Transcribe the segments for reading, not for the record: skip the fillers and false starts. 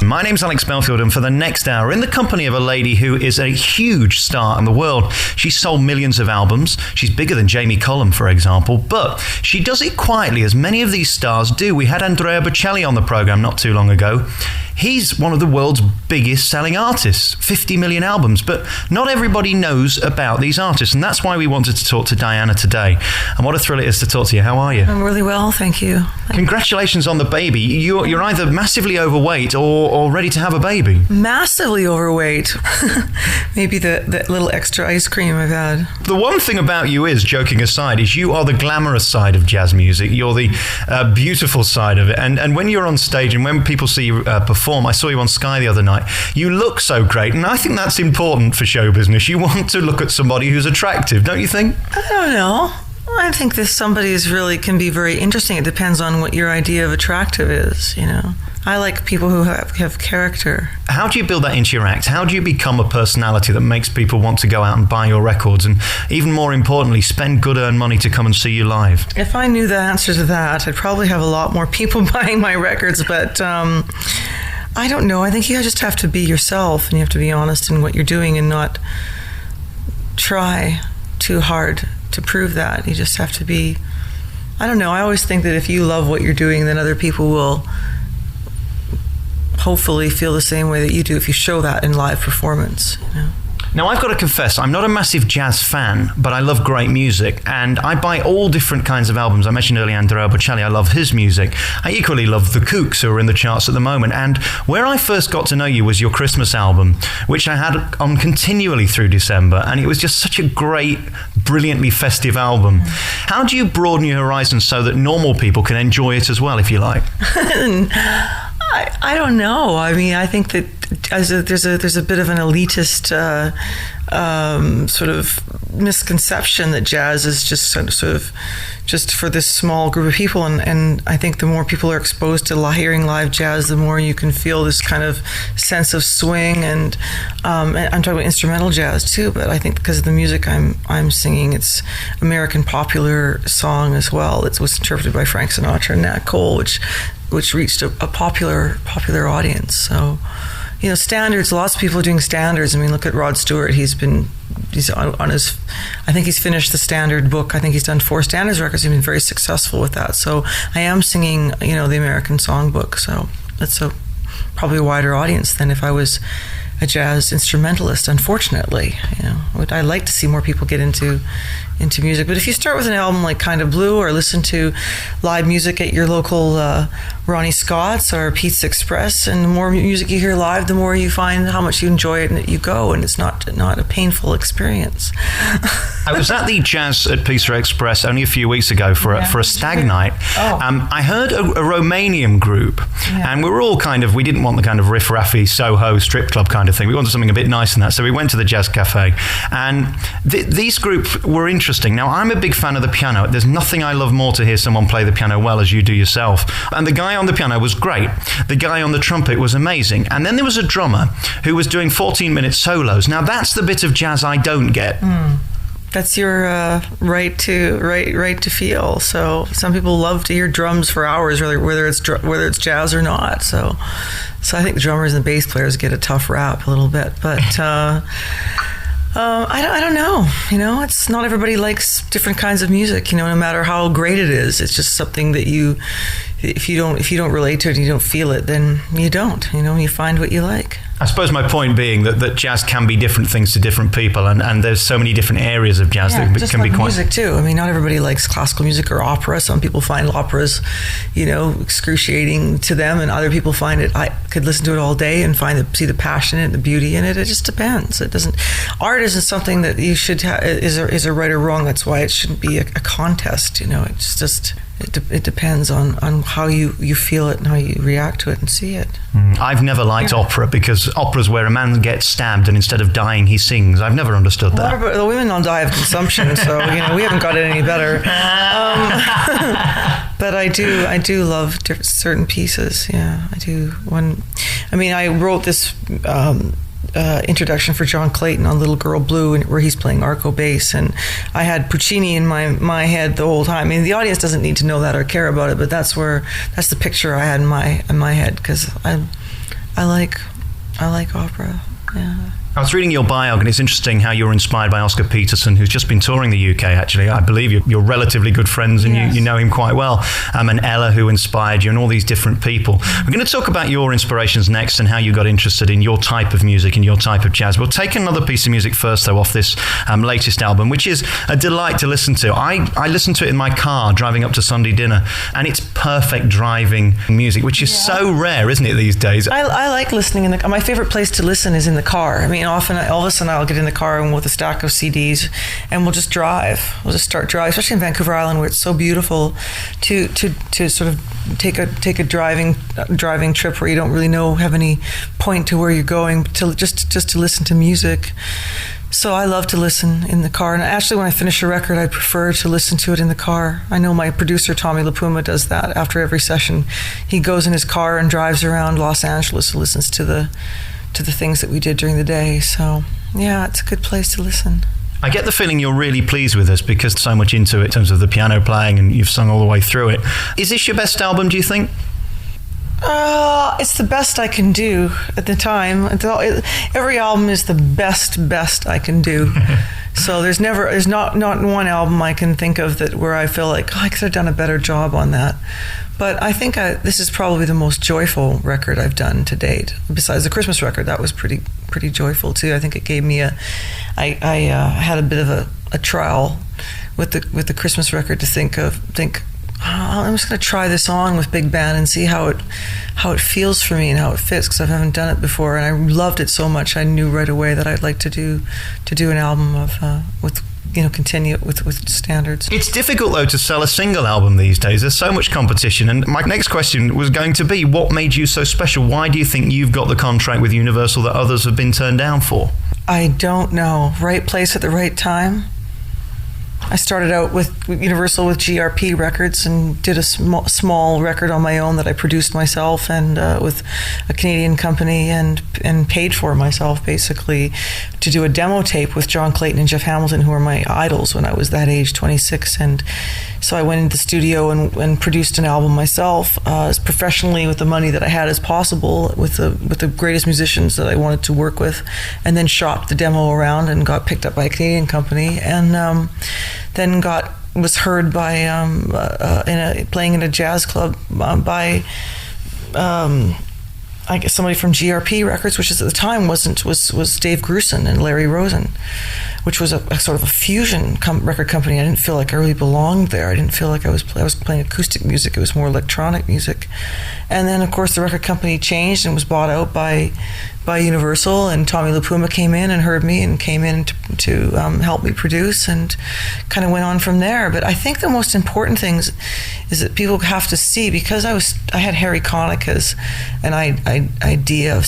My name's Alex Belfield, and for the next hour, in the company of a lady who is a huge star in the world. She's sold millions of albums. She's bigger than Jamie Cullum, for example, but she does it quietly, as many of these stars do. We had Andrea Bocelli on the program not too long ago. He's one of the world's biggest selling artists, 50 million albums, but not everybody knows about these artists, and that's why we wanted to talk to Diana today. And what a thrill it is to talk to you. How are you? I'm really well, thank you. Congratulations on the baby. You're either massively overweight or ready to have a baby. Massively overweight. Maybe the little extra ice cream I've had. The one thing about you is, joking aside, is you are the glamorous side of jazz music. You're the beautiful side of it. And when you're on stage and when people see you perform, I saw you on Sky the other night, you look so great. And I think that's important for show business. You want to look at somebody who's attractive, don't you think? I don't know. I think this somebody is really can be very interesting. It depends on what your idea of attractive is, you know. I like people who have character. How do you build that into your act? How do you become a personality that makes people want to go out and buy your records and, even more importantly, spend good-earned money to come and see you live? If I knew the answer to that, I'd probably have a lot more people buying my records, but I don't know. I think you just have to be yourself, and you have to be honest in what you're doing and not try too hard to prove that. You just have to be, I don't know. I always think that if you love what you're doing, then other people will hopefully feel the same way that you do if you show that in live performance, you know? Now, I've got to confess, I'm not a massive jazz fan, but I love great music, and I buy all different kinds of albums. I mentioned earlier Andrea Bocelli. I love his music. I equally love the Kooks, who are in the charts at the moment. And where I first got to know you was your Christmas album, which I had on continually through December, and it was just such a great, brilliantly festive album. How do you broaden your horizons so that normal people can enjoy it as well, if you like? I don't know. I mean, I think that there's a bit of an elitist sort of misconception that jazz is just sort of just for this small group of people, and I think the more people are exposed to hearing live jazz, the more you can feel this kind of sense of swing, and I'm talking about instrumental jazz too, but I think because of the music I'm singing, it's American popular song as well. It was interpreted by Frank Sinatra and Nat Cole, which reached a popular audience. So, you know, standards, lots of people are doing standards. I mean, look at Rod Stewart. He's on his, I think he's finished the standard book. I think he's done 4 standards records. He's been very successful with that. So I am singing, you know, the American songbook. So that's probably a wider audience than if I was a jazz instrumentalist, unfortunately. You know, I'd like to see more people get into music. But if you start with an album like Kind of Blue, or listen to live music at your local Ronnie Scott's or Pete's Express, and the more music you hear live, the more you find how much you enjoy it, and that you go, and it's not a painful experience. I was at the Jazz at Pete's Express only a few weeks ago for a stag night. Oh. I heard a Romanian group, and we were all we didn't want the kind of riff-raffy Soho strip club kind of thing. We wanted something a bit nicer than that, so we went to the Jazz Cafe, and these groups were interesting. Now, I'm a big fan of the piano. There's nothing I love more to hear someone play the piano well as you do yourself. And the guy on the piano was great. The guy on the trumpet was amazing. And then there was a drummer who was doing 14-minute solos. Now, that's the bit of jazz I don't get. That's your right to feel. So some people love to hear drums for hours, whether it's jazz or not. So I think the drummers and the bass players get a tough rap a little bit, but I don't know. You know, it's not everybody likes different kinds of music. You know, no matter how great it is, it's just something that if you don't relate to it and you don't feel it, then you don't. You know, you find what you like. I suppose my point being that jazz can be different things to different people, and there's so many different areas of jazz that can be quite... music too. I mean, not everybody likes classical music or opera. Some people find operas, you know, excruciating to them, and other people find it. I could listen to it all day and see the passion in it, the beauty in it. It just depends. It doesn't. Art isn't something that you should is a right or wrong. That's why it shouldn't be a contest. You know, it's just. It depends on how you feel it and how you react to it and see it. I've never liked opera, because opera's where a man gets stabbed and instead of dying he sings. I've never understood that. Well, the women don't die of consumption, so you know we haven't got it any better. But I do love certain pieces. Yeah, I do. I wrote this introduction for John Clayton on Little Girl Blue, where he's playing arco bass, and I had Puccini in my head the whole time. I mean, the audience doesn't need to know that or care about it, but that's the picture I had in my head, because I like opera. Yeah. I was reading your bio, and it's interesting how you're inspired by Oscar Peterson, who's just been touring the UK, actually. I believe you're relatively good friends, and you know him quite well. And Ella, who inspired you, and all these different people. We're going to talk about your inspirations next and how you got interested in your type of music and your type of jazz. We'll take another piece of music first, though, off this latest album, which is a delight to listen to. I listened to it in my car driving up to Sunday dinner, and it's perfect driving music, which is so rare, isn't it, these days? I like listening in the car. My favorite place to listen is in the car. I mean, often Elvis and I will get in the car and with a stack of CDs, and we'll just drive. We'll just start driving, especially in Vancouver Island, where it's so beautiful to sort of take a driving trip where you don't really have any point to where you're going, but just to listen to music. So I love to listen in the car, and actually when I finish a record, I prefer to listen to it in the car. I know my producer Tommy LaPuma does that after every session. He goes in his car and drives around Los Angeles and listens to the things that we did during the day. So yeah, it's a good place to listen. I get the feeling you're really pleased with this because so much into it in terms of the piano playing, and you've sung all the way through it. Is this your best album, do you think? It's the best I can do at the time. Every album is the best I can do. So there's not one album I can think of where I feel like I could have done a better job on that. But I think this is probably the most joyful record I've done to date. Besides the Christmas record, that was pretty joyful too. I think it gave me I had a bit of a trial with the Christmas record to think I'm just going to try this on with big band and see how it feels for me and how it fits, because I haven't done it before, and I loved it so much. I knew right away that I'd like to do an album continue with standards. It's difficult though to sell a single album these days. There's so much competition, and my next question was going to be, what made you so special? Why do you think you've got the contract with Universal that others have been turned down for? I don't know. Right place at the right time. I started out with Universal with GRP Records and did a small record on my own that I produced myself and with a Canadian company and paid for myself basically to do a demo tape with John Clayton and Jeff Hamilton, who were my idols when I was that age, 26. And so I went into the studio and produced an album myself as professionally with the money that I had as possible with the greatest musicians that I wanted to work with, and then shopped the demo around and got picked up by a Canadian company, and then was heard by playing in a jazz club by I guess somebody from GRP Records, which at the time was Dave Grusin and Larry Rosen, which was a sort of a fusion record company. I didn't feel like I really belonged there. I didn't feel like I was playing acoustic music. It was more electronic music. And then of course the record company changed and was bought out by Universal, and Tommy LaPuma came in and heard me and came in to help me produce, and kind of went on from there. But I think the most important things is that people have to see, because I had Harry Connick as an idea of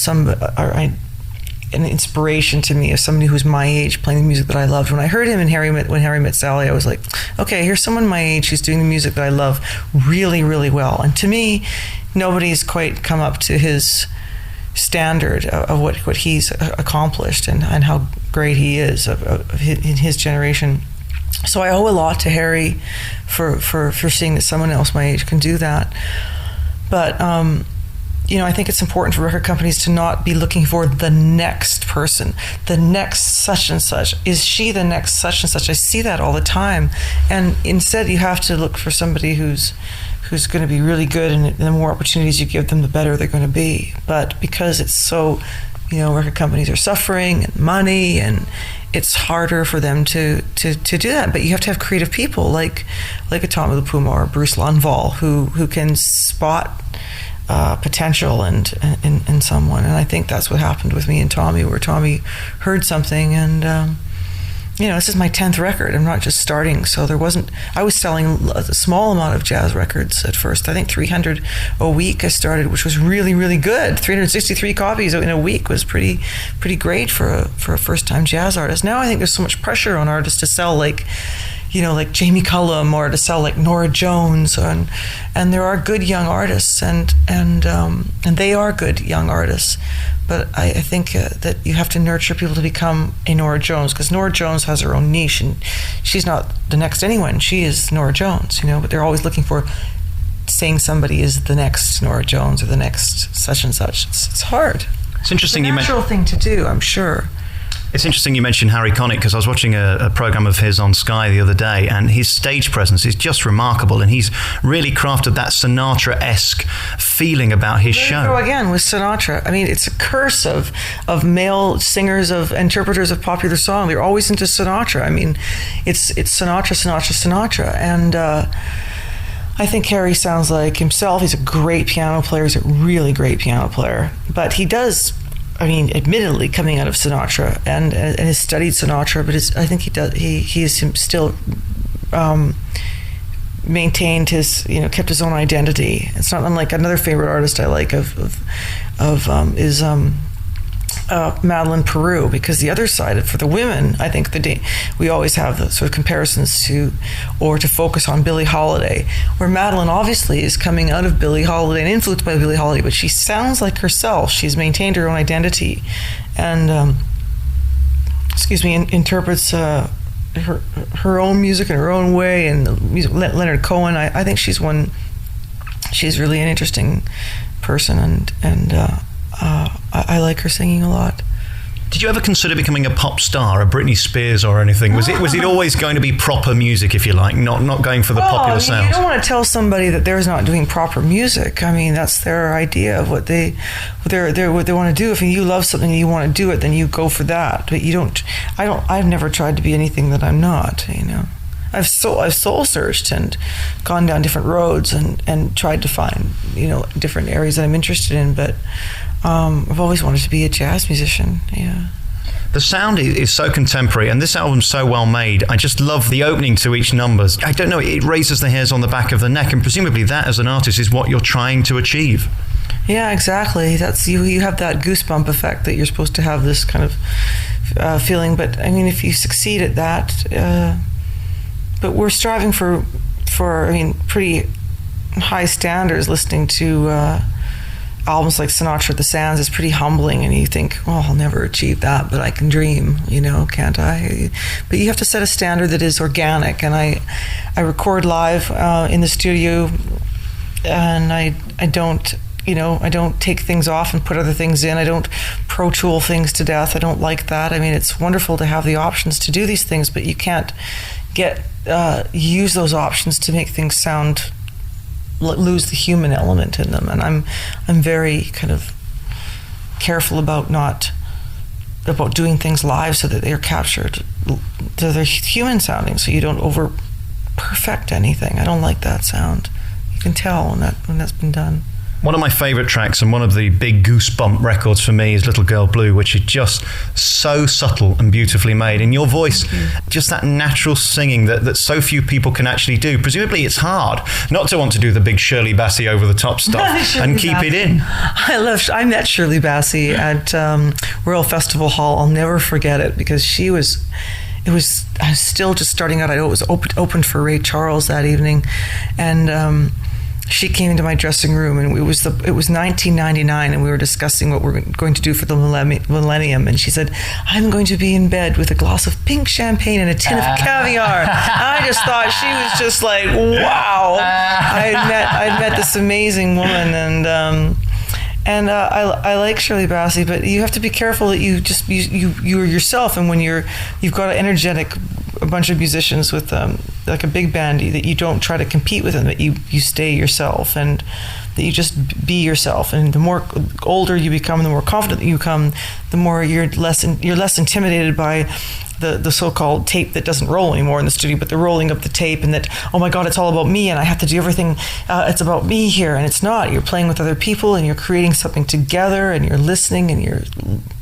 an inspiration to me of somebody who's my age playing the music that I loved. When I heard him when Harry Met Sally, I was like, okay, here's someone my age who's doing the music that I love really, really well. And to me, nobody's quite come up to his standard of what he's accomplished and how great he is in his generation. So I owe a lot to Harry for seeing that someone else my age can do that. But I think it's important for record companies to not be looking for the next person, the next such and such. Is she the next such and such? I see that all the time. And instead you have to look for somebody who's going to be really good, and the more opportunities you give them, the better they're going to be. But because it's so, record companies are suffering and money, and it's harder for them to do that. But you have to have creative people like a Tommy LaPuma or Bruce Lundvall who can spot potential in someone. And I think that's what happened with me and Tommy, where Tommy heard something, and this is my 10th record. I'm not just starting. So I was selling a small amount of jazz records at first. I think 300 a week I started, which was really, really good. 363 copies in a week was pretty great for a first-time jazz artist. Now I think there's so much pressure on artists to sell like Jamie Cullum, or to sell like Nora Jones, and there are good young artists, and they are good young artists. But I think that you have to nurture people to become a Nora Jones, because Nora Jones has her own niche, and she's not the next anyone. She is Nora Jones, but they're always looking for saying somebody is the next Nora Jones or the next such and such. It's hard. It's interesting. It's a natural thing to do, I'm sure. It's interesting you mentioned Harry Connick, because I was watching a program of his on Sky the other day, and his stage presence is just remarkable, and he's really crafted that Sinatra-esque feeling about his show. Go again with Sinatra. I mean, it's a curse of male singers, of interpreters of popular song. They're always into Sinatra. I mean, it's Sinatra, and I think Harry sounds like himself. He's a great piano player. He's a really great piano player, but he does. I mean, admittedly, coming out of Sinatra and has studied Sinatra, but I think he does. He is still maintained his, kept his own identity. It's not unlike another favorite artist I like is Madeleine Peru, because the other side, for the women, I think we always have the sort of comparisons to focus on Billie Holiday, where Madeleine obviously is coming out of Billie Holiday and influenced by Billie Holiday, but she sounds like herself. She's maintained her own identity and interprets her own music in her own way. And Leonard Cohen, I think she's really an interesting person, and I like her singing a lot. Did you ever consider becoming a pop star, a Britney Spears or anything? Was it always going to be proper music, if you like, not going for the popular sound? You don't want to tell somebody that they're not doing proper music. I mean, that's their idea of what they want to do. If you love something and you want to do it, then you go for that. But you don't. I've never tried to be anything that I'm not. I've soul searched and gone down different roads and tried to find different areas that I'm interested in, but I've always wanted to be a jazz musician. Yeah. The sound is so contemporary, and this album's so well made. I just love the opening to each number. I don't know, it raises the hairs on the back of the neck, and presumably that, as an artist, is what you're trying to achieve. Yeah, exactly. That's you have that goosebump effect that you're supposed to have, this kind of feeling. But I mean, if you succeed at that, but we're striving for pretty high standards. Listening to albums like Sinatra at the Sands is pretty humbling, and you think, well, I'll never achieve that, but I can dream, can't I? But you have to set a standard that is organic, and I record live in the studio, and I don't take things off and put other things in. I don't Pro Tool things to death. I don't like that. I mean, it's wonderful to have the options to do these things, but you can't use those options to make things lose the human element in them. And I'm very kind of careful about doing things live so that they're captured, so they're human sounding, so you don't over perfect anything. I don't like that sound. You can tell when that's been done. One of my favorite tracks and one of the big goosebump records for me is Little Girl Blue, which is just so subtle and beautifully made. And your voice, just that natural singing that so few people can actually do. Presumably it's hard not to want to do the big Shirley Bassey over the top stuff and keep it in. I met Shirley Bassey at Royal Festival Hall. I'll never forget it, because I was still just starting out. I know it was opened for Ray Charles that evening, and she came into my dressing room, and it was 1999, and we were discussing what we're going to do for the millennium. And she said, "I'm going to be in bed with a glass of pink champagne and a tin of caviar." I just thought she was just like, wow. I'd met this amazing woman, and I like Shirley Bassey, but you have to be careful that you're yourself, and when you've got an energetic bunch of musicians with like a big band, that you don't try to compete with them, that you stay yourself, and that you just be yourself. And the more older you become, the more confident you become, the more you're less intimidated by the so-called tape that doesn't roll anymore in the studio, but the rolling of the tape, and that, oh my God, it's all about me and I have to do everything, it's about me here. And it's not. You're playing with other people, and you're creating something together, and you're listening, and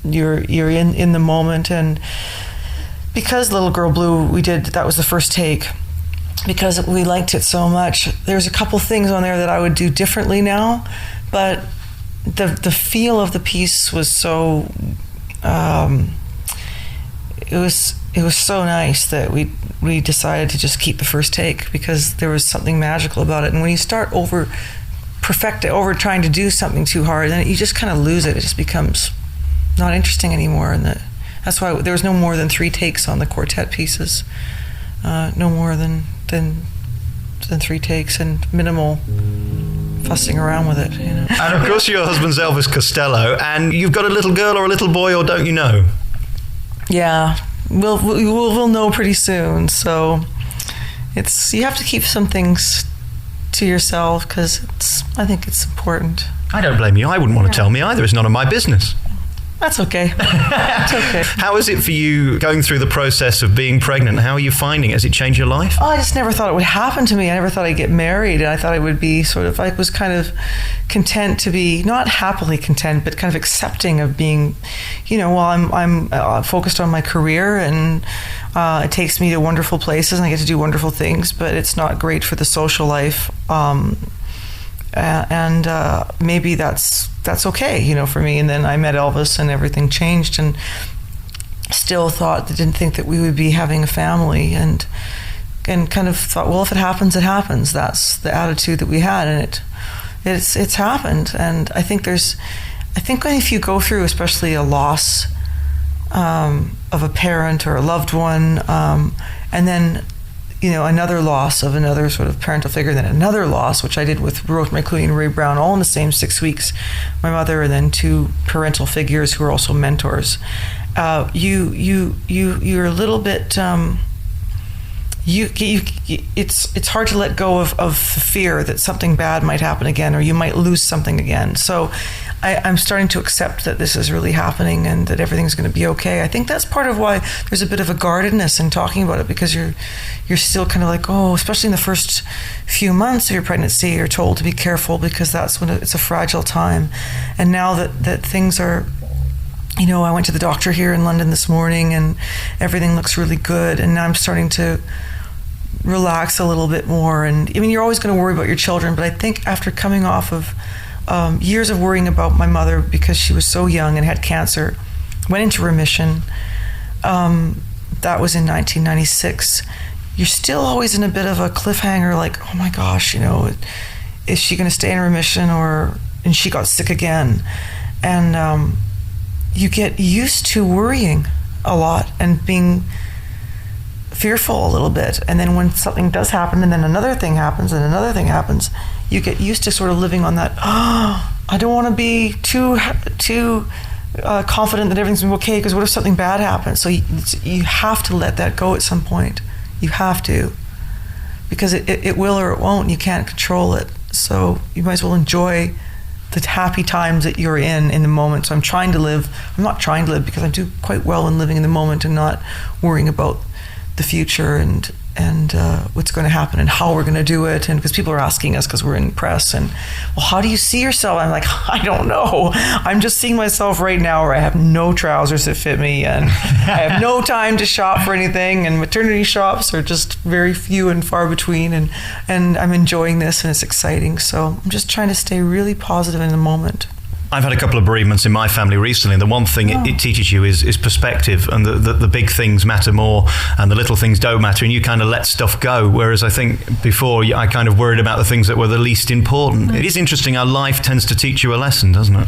you're in the moment. And because Little Girl Blue, that was the first take, because we liked it so much. There's a couple things on there that I would do differently now, but the feel of the piece was so it was so nice that we decided to just keep the first take, because there was something magical about it. And when you start over trying to do something too hard, then you just kind of lose it. It just becomes not interesting anymore. And that's why there was no more than 3 takes on the quartet pieces. No more than than 3 takes and minimal fussing around with it, you know. And of course your husband's Elvis Costello, and you've got a little girl or a little boy, or don't you know? Yeah, we'll know pretty soon. So you have to keep some things to yourself, because I think it's important. I don't blame you. I wouldn't want to tell me either. It's none of my business. That's okay. That's okay. How is it for you going through the process of being pregnant? How are you finding it? Has it changed your life? Oh, I just never thought it would happen to me. I never thought I'd get married. And I thought I would be I was kind of content to be, not happily content, but kind of accepting of being, you know, while I'm focused on my career, and it takes me to wonderful places and I get to do wonderful things, but it's not great for the social life. And maybe that's okay, you know, for me. And then I met Elvis and everything changed, and still didn't think that we would be having a family, and kind of thought, well, if it happens, it happens. That's the attitude that we had, and it's happened. And I think if you go through, especially a loss of a parent or a loved one, and then, you know, another loss of another sort of parental figure, then another loss, which I did with Rosemary Clooney and Ray Brown, all in the same 6 weeks. My mother, and then 2 parental figures who are also mentors. You're a little bit. It's hard to let go of fear that something bad might happen again, or you might lose something again. So I'm starting to accept that this is really happening and that everything's going to be okay. I think that's part of why there's a bit of a guardedness in talking about it, because you're still kind of like, especially in the first few months of your pregnancy, you're told to be careful, because that's when it's a fragile time. And now that things are, you know, I went to the doctor here in London this morning and everything looks really good, and now I'm starting to relax a little bit more. And I mean, you're always going to worry about your children, but I think after coming off of years of worrying about my mother, because she was so young and had cancer, went into remission, that was in 1996. You're still always in a bit of a cliffhanger, like, oh my gosh, you know, is she going to stay in remission, and she got sick again. And you get used to worrying a lot and being fearful a little bit, and then when something does happen, and then another thing happens, and another thing happens, you get used to sort of living on that. I don't want to be too confident that everything's going to be okay, because what if something bad happens? So you have to let that go at some point. You have to, because it will or it won't. You can't control it. So you might as well enjoy the happy times that you're in the moment. So I'm not trying to live, because I do quite well in living in the moment and not worrying about the future and what's going to happen and how we're going to do it. And because people are asking us, because we're in press, and, well, how do you see yourself? I'm like, I don't know. I'm just seeing myself right now where I have no trousers that fit me, and I have no time to shop for anything, and maternity shops are just very few and far between, and I'm enjoying this, and it's exciting. So I'm just trying to stay really positive in the moment. I've had a couple of bereavements in my family recently. The one thing it teaches you is perspective, and the big things matter more and the little things don't matter, and you kind of let stuff go. Whereas I think before I kind of worried about the things that were the least important. Mm-hmm. It is interesting how life tends to teach you a lesson, doesn't it?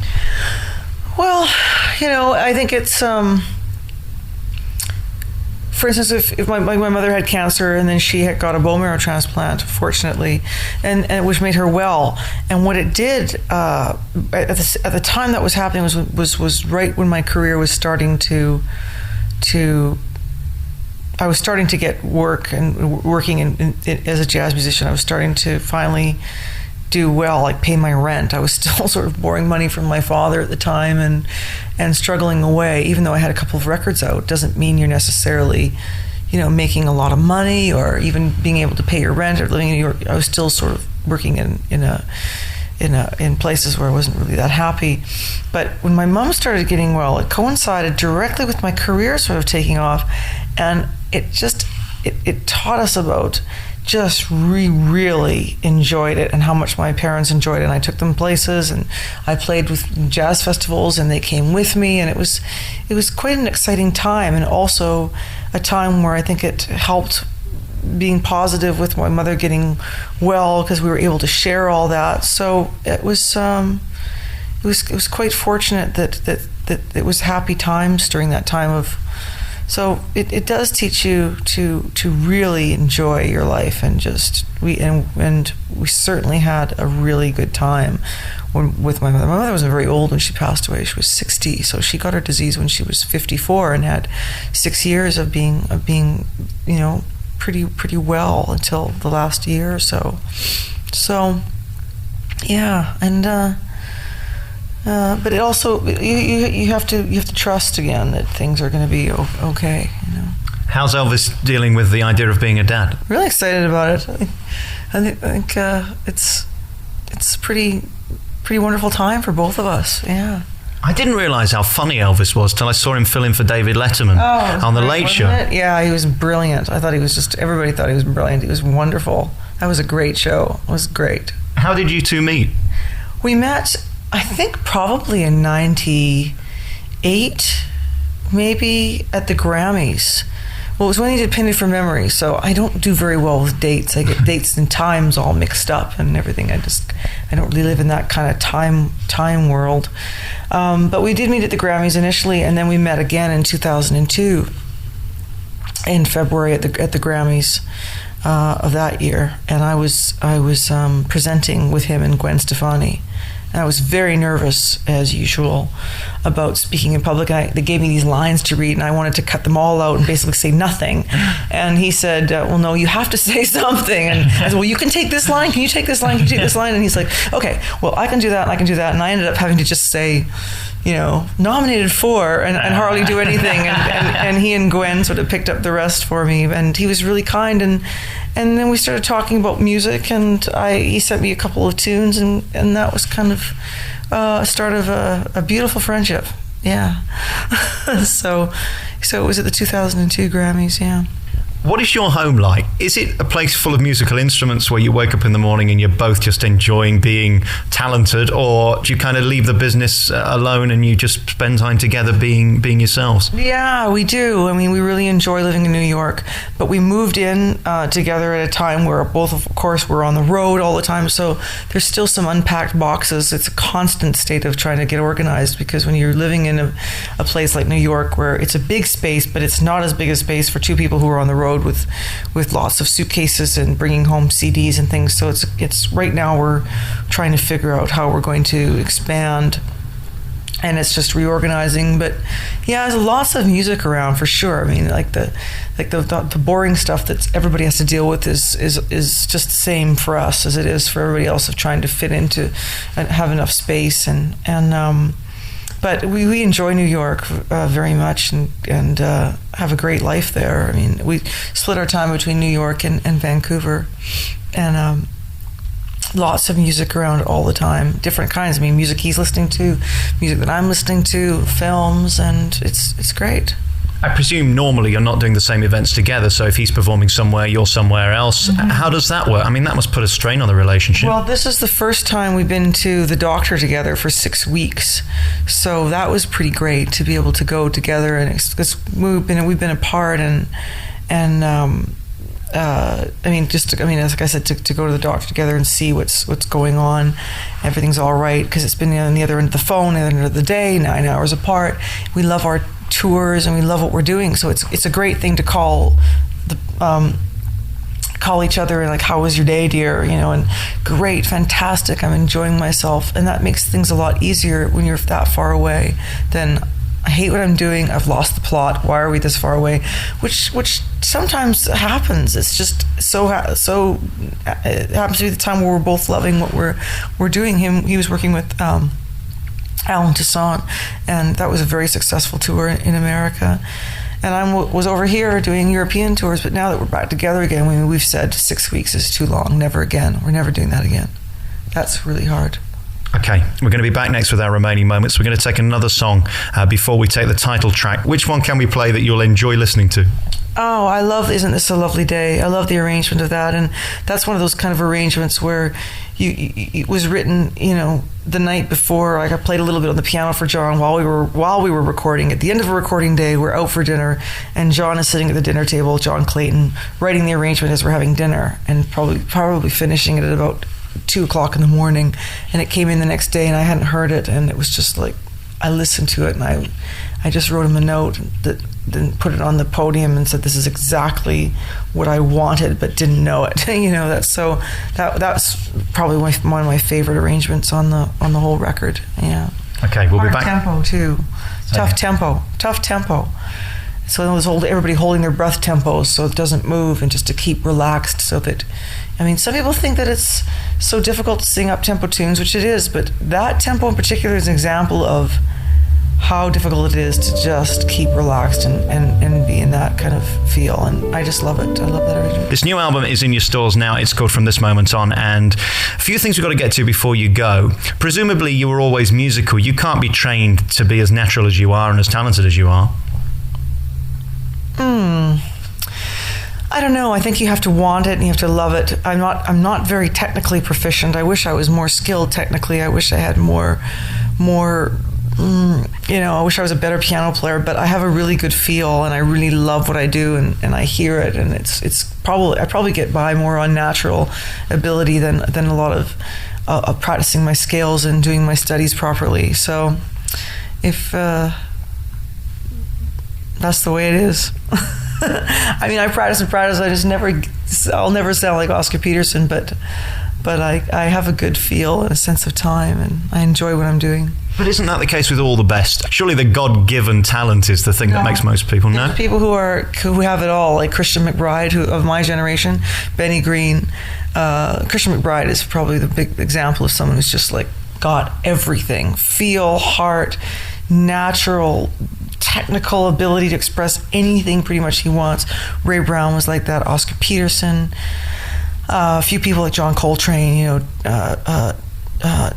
Well, you know, I think it's... For instance, if my mother had cancer, and then she had got a bone marrow transplant, fortunately, and which made her well. And what it did at the time that was happening was right when my career was starting to I was starting to get work and working as a jazz musician. I was starting to finally do well, like pay my rent. I was still sort of borrowing money from my father at the time and struggling away. Even though I had a couple of records out, doesn't mean you're necessarily, you know, making a lot of money or even being able to pay your rent or living in New York. I was still sort of working in places where I wasn't really that happy. But when my mom started getting well, it coincided directly with my career sort of taking off, and it taught us about just really enjoyed it and how much my parents enjoyed it. And I took them places, and I played with jazz festivals, and they came with me, and it was quite an exciting time, and also a time where I think it helped being positive with my mother getting well, because we were able to share all that. So it was quite fortunate that it was happy times during that time of So it does teach you to really enjoy your life, and we certainly had a really good time with my mother. My mother was very old when she passed away. She was 60, so she got her disease when she was 54 and had 6 years of being pretty well until the last year or so. So yeah, and but it also you have to trust again that things are going to be okay. How's Elvis dealing with the idea of being a dad? Really excited about it. I think it's a pretty wonderful time for both of us. Yeah. I didn't realize how funny Elvis was till I saw him fill in for David Letterman on The Late Show. Yeah, he was brilliant. I thought he was everybody thought he was brilliant. He was wonderful. That was a great show. It was great. How did you two meet? We met, I think, probably in 98, maybe at the Grammys. Well, it was when he did Painted for Memory, so I don't do very well with dates. I get dates and times all mixed up and everything. I don't really live in that kind of time world. But we did meet at the Grammys initially, and then we met again in 2002 in February at the Grammys of that year. And I was presenting with him and Gwen Stefani. And I was very nervous, as usual, about speaking in public. They gave me these lines to read, and I wanted to cut them all out and basically say nothing. And he said, well, no, you have to say something. And I said, well, you can take this line. Can you take this line? Can you take this line? And he's like, okay, well, I can do that, and I can do that. And I ended up having to just say, nominated for, and hardly do anything. And he and Gwen sort of picked up the rest for me. And he was really kind. And then we started talking about music, and he sent me a couple of tunes, and that was kind of a start of a beautiful friendship. Yeah. So it was at the 2002 Grammys, yeah. What is your home like? Is it a place full of musical instruments where you wake up in the morning and you're both just enjoying being talented, or do you kind of leave the business alone and you just spend time together being yourselves? Yeah, we do. I mean, we really enjoy living in New York, but we moved in together at a time where both, of course, were on the road all the time, so there's still some unpacked boxes. It's a constant state of trying to get organized, because when you're living in a place like New York where it's a big space, but it's not as big a space for two people who are on the road with lots of suitcases and bringing home CDs and things. So it's right now we're trying to figure out how we're going to expand, and it's just reorganizing. But yeah, there's lots of music around for sure. I mean, like the boring stuff that everybody has to deal with is just the same for us as it is for everybody else, of trying to fit into and have enough space and but we enjoy New York very much, and have a great life there. I mean, we split our time between New York and Vancouver, and lots of music around all the time, different kinds. I mean, music he's listening to, music that I'm listening to, films, and it's great. I presume normally you're not doing the same events together, so if he's performing somewhere, you're somewhere else. Mm-hmm. How does that work? I mean, that must put a strain on the relationship. Well, this is the first time we've been to the doctor together for 6 weeks, so that was pretty great to be able to go together, and we've been apart, and like I said, to go to the doctor together and see what's going on, everything's all right, because it's been on the other end of the phone, the other end of the day, 9 hours apart. We love our tours and we love what we're doing, so it's a great thing to call each other and like, how was your day, dear? And great, fantastic, I'm enjoying myself, and that makes things a lot easier when you're that far away than, I hate what I'm doing, I've lost the plot, why are we this far away? Which sometimes happens. It's just so it happens to be the time where we're both loving what we're doing. He was working with Alan Toussaint, and that was a very successful tour in America. And I was over here doing European tours, but now that we're back together again, we've said 6 weeks is too long, never again. We're never doing that again. That's really hard. Okay, we're going to be back next with our remaining moments. We're going to take another song before we take the title track. Which one can we play that you'll enjoy listening to? Oh, I love Isn't This a Lovely Day? I love the arrangement of that, and that's one of those kind of arrangements where it was written, the night before. Like, I played a little bit on the piano for John while we were recording. At the end of a recording day, we're out for dinner, and John is sitting at the dinner table, John Clayton, writing the arrangement as we're having dinner, and probably finishing it at about 2:00 in the morning. And it came in the next day, and I hadn't heard it, and it was just like, I listened to it, and I just wrote him a note that then put it on the podium and said, "This is exactly what I wanted, but didn't know it." That's probably one of my favorite arrangements on the whole record. Yeah. Okay, we'll be back. Tempo too. Tough tempo. So those everybody holding their breath tempos so it doesn't move, and just to keep relaxed so that, some people think that it's so difficult to sing up tempo tunes, which it is, but that tempo in particular is an example of how difficult it is to just keep relaxed and be in that kind of feel. And I just love it. I love that arrangement. This new album is in your stores now. It's called From This Moment On, and a few things we've got to get to before you go. Presumably you were always musical. You can't be trained to be as natural as you are and as talented as you are. I don't know. I think you have to want it and you have to love it. I'm not very technically proficient. I wish I was more skilled technically. I wish I had more I wish I was a better piano player, but I have a really good feel and I really love what I do, and I hear it, and it's probably get by more on natural ability than a lot of practicing my scales and doing my studies properly. So if that's the way it is. I practice and practice. I'll never sound like Oscar Peterson, but I have a good feel and a sense of time, and I enjoy what I'm doing. But isn't that the case with all the best? Surely the God-given talent is the thing that makes most people know. There's people who have it all, like Christian McBride, who of my generation, Benny Green. Christian McBride is probably the big example of someone who's just like got everything: feel, heart, natural, technical ability to express anything pretty much he wants. Ray Brown was like that. Oscar Peterson. A few people like John Coltrane,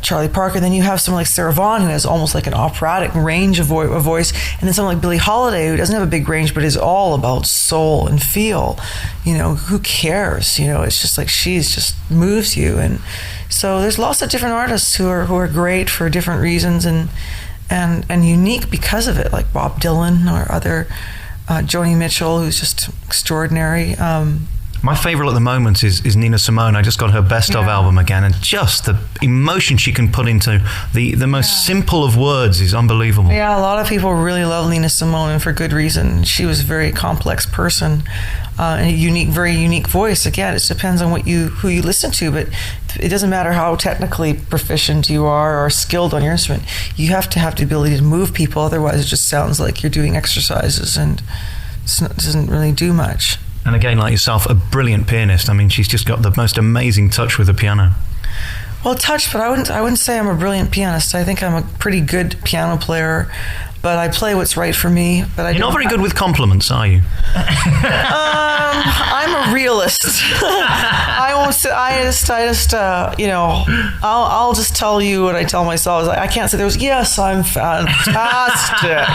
Charlie Parker. Then you have someone like Sarah Vaughan, who has almost like an operatic range of voice, and then someone like Billie Holiday, who doesn't have a big range but is all about soul and feel. Who cares? It's just like she's just moves you. And so there's lots of different artists who are great for different reasons and unique because of it, like Bob Dylan or other Joni Mitchell, who's just extraordinary. My favourite at the moment is Nina Simone. I just got her Best Of album again, and just the emotion she can put into the most simple of words is unbelievable. Yeah, a lot of people really love Nina Simone, and for good reason. She was a very complex person, and a very unique voice. Again, it depends on who you listen to, but it doesn't matter how technically proficient you are or skilled on your instrument. You have to have the ability to move people, otherwise it just sounds like you're doing exercises and it doesn't really do much. And again, like yourself, a brilliant pianist. She's just got the most amazing touch with the piano. Well, touch, but I wouldn't say I'm a brilliant pianist. I think I'm a pretty good piano player, but I play what's right for me. But You're not very good with compliments, are you? I'm a realist. I won't say. I'll just tell you what I tell myself. I can't say yes, I'm fantastic.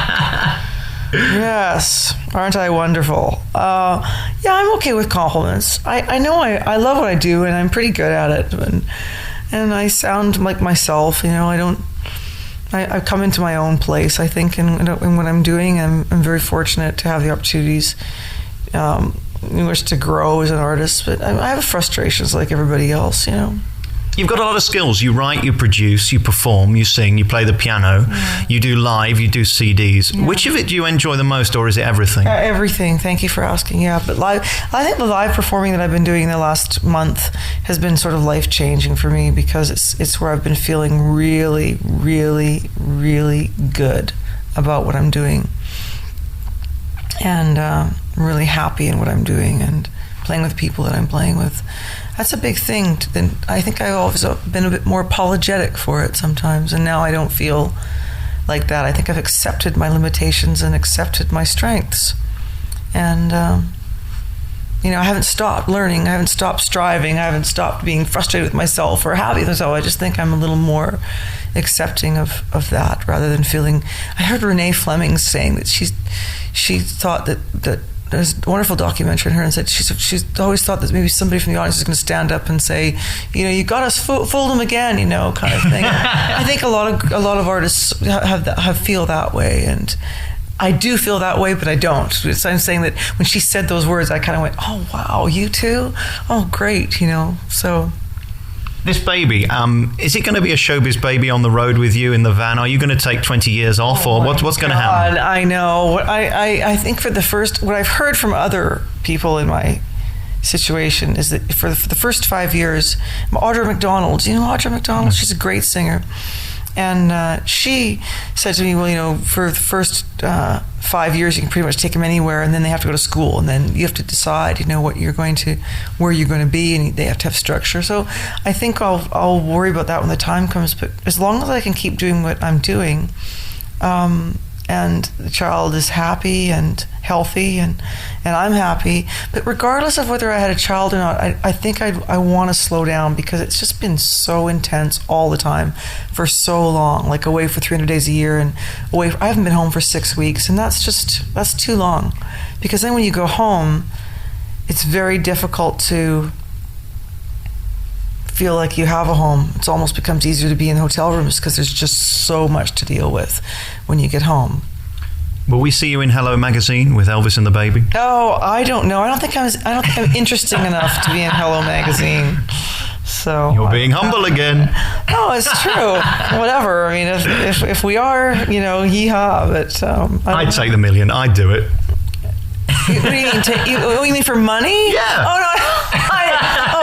Yes, aren't I wonderful? I'm okay with compliments. I know I love what I do, and I'm pretty good at it, and I sound like myself. I've come into my own place, I think, in what I'm doing. I'm very fortunate to have the opportunities in which to grow as an artist, but I have frustrations like everybody else. You've got a lot of skills. You write, you produce, you perform, you sing, you play the piano, you do live, you do CDs. Yeah. Which of it do you enjoy the most, or is it everything? Everything. Thank you for asking. Yeah, but live. I think the live performing that I've been doing the last month has been sort of life-changing for me, because it's where I've been feeling really, really, really good about what I'm doing, and I'm really happy in what I'm doing and playing with people that I'm playing with. That's a big thing. I think I've always been a bit more apologetic for it sometimes, and now I don't feel like that. I think I've accepted my limitations and accepted my strengths, and I haven't stopped learning. I haven't stopped striving. I haven't stopped being frustrated with myself or happy with myself. I just think I'm a little more accepting of that, rather than feeling. I heard Renee Fleming saying that she thought that. There's a wonderful documentary on her, and said she's always thought that maybe somebody from the audience is going to stand up and say, you got us fooled them again, kind of thing. I think a lot of artists feel that way, and I do feel that way, but I don't. So I'm saying that when she said those words, I kind of went, oh wow, you too? Oh great, So. This baby, is it going to be a showbiz baby on the road with you in the van? Are you going to take 20 years off, or what's going to happen? I know. I think what I've heard from other people in my situation is that for the first 5 years, Audra McDonald, you know Audra McDonald? She's a great singer. And she said to me, well, for the first 5 years, you can pretty much take them anywhere, and then they have to go to school, and then you have to decide, where you're going to be, and they have to have structure. So I think I'll worry about that when the time comes. But as long as I can keep doing what I'm doing, and the child is happy and healthy, and I'm happy. But regardless of whether I had a child or not, I think I want to slow down, because it's just been so intense all the time for so long, like away for 300 days a year, and I haven't been home for 6 weeks, and that's too long. Because then when you go home, it's very difficult to feel like you have a home. It almost becomes easier to be in hotel rooms because there's just so much to deal with when you get home. Will we see you in Hello Magazine with Elvis and the baby? Oh, I don't know. I don't think I'm interesting enough to be in Hello Magazine. So you're being humble again. No, it's true. Whatever. I mean, if we are, yee-haw. But I'd take the million. I'd do it. What do you mean? You mean for money? Yeah. Oh no.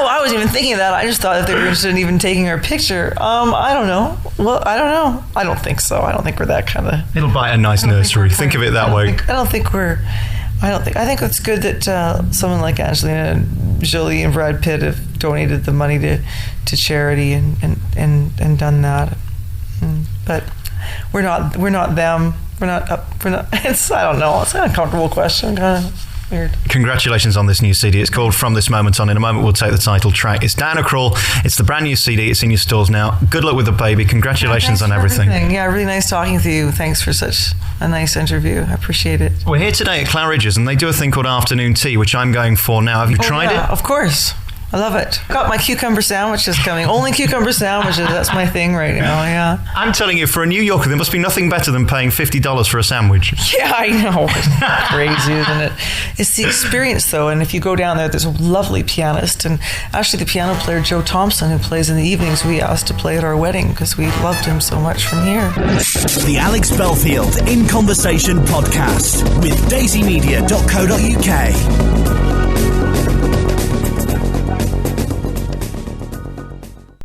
I wasn't even thinking of that. I just thought that they were interested in even taking our picture. I don't know. Well, I don't know. I don't think so. I don't think we're that kind of. It'll buy a nice nursery. Think of it that way. I think it's good that someone like Angelina Jolie and Brad Pitt have donated the money to charity and done that. But we're not them. We're not. I don't know. It's an uncomfortable question. Kind of weird. Congratulations on this new CD. It's called From This Moment On. In a moment, we'll take the title track. It's Diana Krall. It's the brand new CD. It's in your stores now. Good luck with the baby. Congratulations on everything. Yeah, really nice talking with you. Thanks for such a nice interview. I appreciate it. We're here today at Claridge's, and they do a thing called afternoon tea, which I'm going for now. Have you tried it? Of course. I love it. Got my cucumber sandwiches coming. Only cucumber sandwiches. That's my thing right now. Yeah. I'm telling you, for a New Yorker, there must be nothing better than paying $50 for a sandwich. Yeah, I know. It's crazy, isn't it? It's the experience, though. And if you go down there's a lovely pianist, and actually the piano player Joe Thompson, who plays in the evenings, we asked to play at our wedding because we loved him so much from here. The Alex Belfield In Conversation podcast with daisymedia.co.uk.